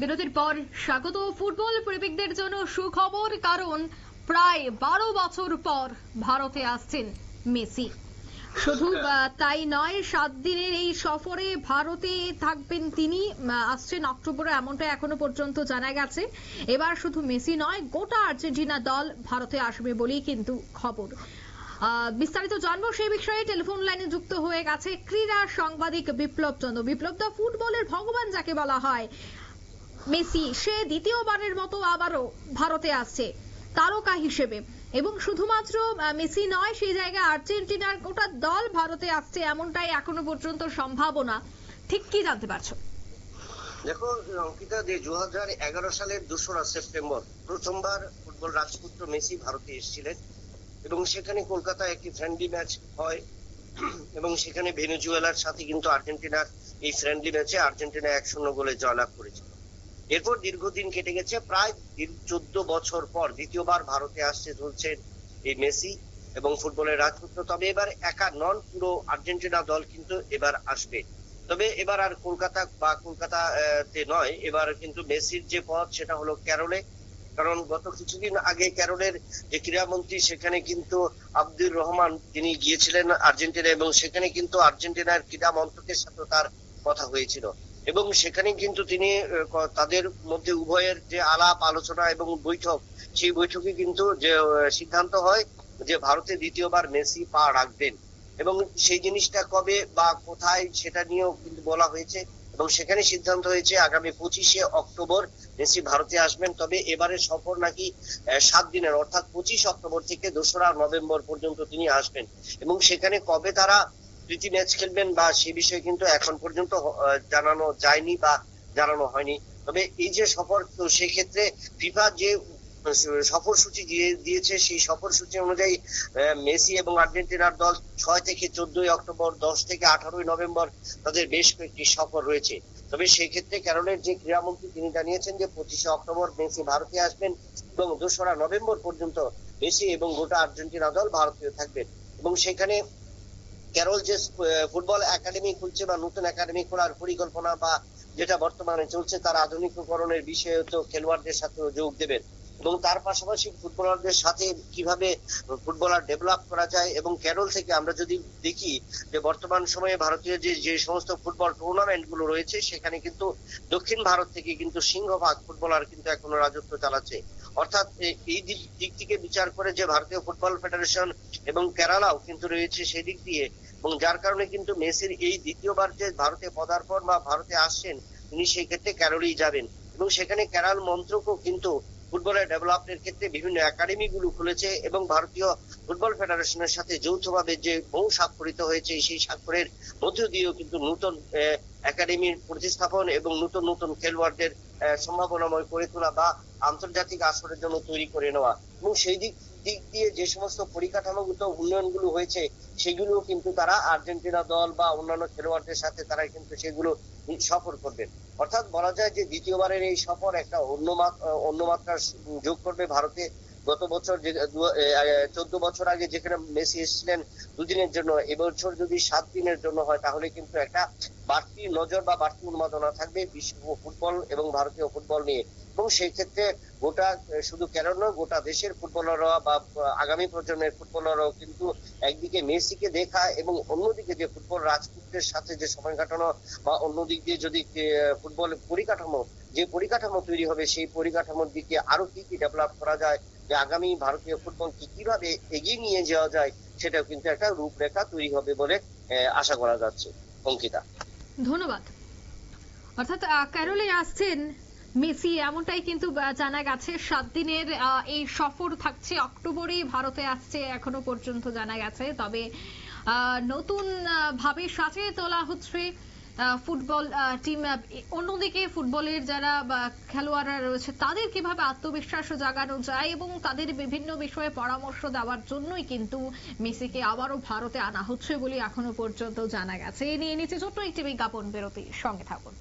বিরতির পর স্বাগত। ফুটবল প্রেমিকদের জন্য সুখবর, কারণ প্রায় 12 বছর পর ভারতে আসছেন মেসি। শুধু তাই নয়, 7 দিনের এই সফরে ভারতে থাকবেন তিনি। আসছেন অক্টোবরে, এমনটা এখনো পর্যন্ত জানা গেছে। এবার শুধু মেসি নয়, গোটা আর্জেন্টিনা দল ভারতে আসবে বলেই কিন্তু খবর। বিস্তারিত জানবো সেই বিষয়ে টেলিফোন লাইনে যুক্ত হয়ে গেছে ক্রীড়া সাংবাদিক বিপ্লব চন্দ্র। বিপ্লব দা, ফুটবলের ভগবান যাকে বলা হয় মেসি, সে দ্বিতীয়বারের মতো আবারও ভারতে আসছে তারকা হিসেবে, এবং শুধুমাত্র মেসি নয়, সেই জায়গায় আর্জেন্টিনার গোটা দল ভারতে আসছে, এমনটাই এখনো পর্যন্ত সম্ভাবনা। ঠিক কি জানতে পারছো? দেখো অঙ্কিতা, 2011 সালের 2রা সেপ্টেম্বর প্রথমবার ফুটবল রাজপুত্র মেসি ভারতে এসেছিলেন এবং সেখানে কলকাতায় একটি ফ্রেন্ডলি ম্যাচ হয় এবং সেখানে ভেনেজুয়েলার সাথে কিন্তু আর্জেন্টিনার এই ফ্রেন্ডলি ম্যাচে আর্জেন্টিনা 1-0 গোলে জয়লাভ করেছিল। এরপর দীর্ঘদিন কেটে গেছে, প্রায় 14 বছর পর দ্বিতীয়বার ভারতে আসছে চলছেন এই মেসি এবং ফুটবলের রাজপুত্র। তবে এবার একা নন, পুরো আর্জেন্টিনা দল কিন্তু এবার আসবে। তবে এবার আর কলকাতাতে নয়, এবার কিন্তু মেসির যে পথ সেটা হলো কেরলে। কারণ গত কিছুদিন আগে কেরলের যে ক্রীড়ামন্ত্রী, সেখানে কিন্তু আব্দুর রহমান তিনি গিয়েছিলেন আর্জেন্টিনা এবং সেখানে কিন্তু আর্জেন্টিনার ক্রীড়া মন্ত্রকের সাথে তার কথা হয়েছিল এবং সেখানে কিন্তু তিনি তাদের মধ্যে উভয়ের যে আলাপ আলোচনা এবং বৈঠক, সেই বৈঠকে কিন্তু যে সিদ্ধান্ত হয় যে ভারতে দ্বিতীয়বার মেসি পা রাখবেন এবং সেই জিনিসটা কবে বা কোথায় সেটা নিয়েও কিন্তু বলা হয়েছে এবং সেখানে সিদ্ধান্ত হয়েছে আগামী 25শে অক্টোবর মেসি ভারতে আসবেন। তবে এবারে সফর নাকি 7 দিনের, অর্থাৎ 25 অক্টোবর থেকে 2রা নভেম্বর পর্যন্ত তিনি আসবেন এবং সেখানে কবে তারা প্রীতি ম্যাচ খেলবেন বা সে বিষয়ে কিন্তু এখন পর্যন্ত জানানো যায়নি বা জানানো হয়নি। তবে এই যে সফর, তো সেক্ষেত্রে ফিফা যে সফরসূচি দিয়েছে, সেই সফরসূচি অনুযায়ী মেসি এবং আর্জেন্টিনার দল 6 থেকে 14 অক্টোবর, 10 থেকে 18 নভেম্বর তাদের বেশ কয়েকটি সফর রয়েছে। তবে সেই ক্ষেত্রে কেরলের যে ক্রীড়ামন্ত্রী তিনি জানিয়েছেন যে 25শে অক্টোবর মেসি ভারতে আসবেন এবং 2রা নভেম্বর পর্যন্ত মেসি এবং গোটা আর্জেন্টিনা দল ভারতীয় থাকবেন এবং সেখানে কেরল যে ফুটবল একাডেমি খুলছে বা নতুন একাডেমি খোলার পরিকল্পনা বা যেটা বর্তমানে চলছে, তার আধুনিকীকরণের বিষয়ে তো খেলোয়াড়দের সাথে যোগ দেবেন এবং তার পাশাপাশি ফুটবলারদের সাথে কিভাবে ফুটবলার ডেভেলপ করা যায়। এবং কেরল থেকে আমরা যদি দেখি যে বর্তমান সময়ে ভারতীয় যে সমস্ত ফুটবল টুর্নামেন্ট গুলো রয়েছে, সেখানে কিন্তু দক্ষিণ ভারত থেকে কিন্তু সিংহভাগ ফুটবলার কিন্তু এখনো রাজত্ব চালাচ্ছে। অর্থাৎ এই দিক থেকে বিচার করে যে ভারতীয় ফুটবল ফেডারেশন এবং কেরালাও কিন্তু রয়েছে সেই দিক দিয়ে, এবং যার কারণে কিন্তু মেসির এই দ্বিতীয়বার যে ভারতে পদার্পণ বা ভারতে আসছেন, তিনি সেই ক্ষেত্রে কেরলেই যাবেন এবং সেখানে কেরল মন্ত্রকও কিন্তু ফুটবলের ডেভেলপমেন্টের ক্ষেত্রে বিভিন্ন একাডেমি গুলো খুলেছে এবং ভারতীয় ফুটবল ফেডারেশনের সাথে যৌথভাবে যে বহু স্বাক্ষরিত হয়েছে, সেই স্বাক্ষরের মধ্য দিয়েও কিন্তু নতুন একাডেমির প্রতিস্থাপন এবং নতুন নতুন খেলোয়াড়দের সম্ভাবনাময় করে তোলা বা আন্তর্জাতিক আসরের জন্য তৈরি করে নেওয়া। এবং সেই দিক দিয়ে যে সমস্ত পরিকাঠামোগত উন্নয়নগুলো হয়েছে, সেগুলো কিন্তু তারা আর্জেন্টিনা দল বা অন্যান্য খেলোয়াড়দের সাথে তারা কিন্তু সেগুলো সফর করবেন। অর্থাৎ বলা যায় যে দ্বিতীয়বারের এই সফর একটা অন্য মাত্রা যোগ করবে ভারতে। গত বছর যে 14 বছর আগে যেখানে মেসি এসেছিলেন 2 দিনের জন্য, এবছর যদি 7 দিনের জন্য হয়, তাহলে কিন্তু একটা বাড়তি নজর বা বাড়তি উন্মাদনা থাকবে বিশ্ব ফুটবল এবং ভারতীয় ফুটবল নিয়ে। এবং সেই ক্ষেত্রে গোটা শুধু কেরল নয়, গোটা দেশের ফুটবলাররা বা আগামী প্রজন্মের ফুটবলাররাও কিন্তু একদিকে মেসিকে দেখা এবং অন্যদিকে যে ফুটবল রাজপুত্রের সাথে যে সময় কাটানো বা অন্যদিক দিয়ে যদি ফুটবল পরিকাঠামো তৈরি হবে, সেই পরিকাঠামোর দিকে আরো কি কি ডেভেলপ করা যায়, যে আগামী ভারতীয় ফুটবলকে কিভাবে এগিয়ে নিয়ে যাওয়া যায়, সেটাও কিন্তু একটা রূপরেখা তৈরি হবে বলে আশা করা যাচ্ছে। অঙ্কিতা, ধন্যবাদ। অর্থাৎ কেরলে আসছেন মেসি, এমনটাই কিন্তু জানা গেছে। 7 দিনের এই সফর থাকছে, অক্টোবরেই ভারতে আসছে এখনো পর্যন্ত জানা গেছে। তবে নতুন ভাবে সাজিয়ে তোলা হচ্ছে ফুটবল টিম। অন্যদিকে ফুটবলের যারা খেলোয়াড়রা রয়েছে, তাদের কিভাবে আত্মবিশ্বাস জাগানো যায় এবং তাদের বিভিন্ন বিষয়ে পরামর্শ দেওয়ার জন্যই কিন্তু মেসিকে আবারও ভারতে আনা হচ্ছে বলে এখনো পর্যন্ত জানা গেছে। এ নিয়ে নিচে ছোট্ট একটি বিজ্ঞাপন বিরতি, সঙ্গে থাকুন।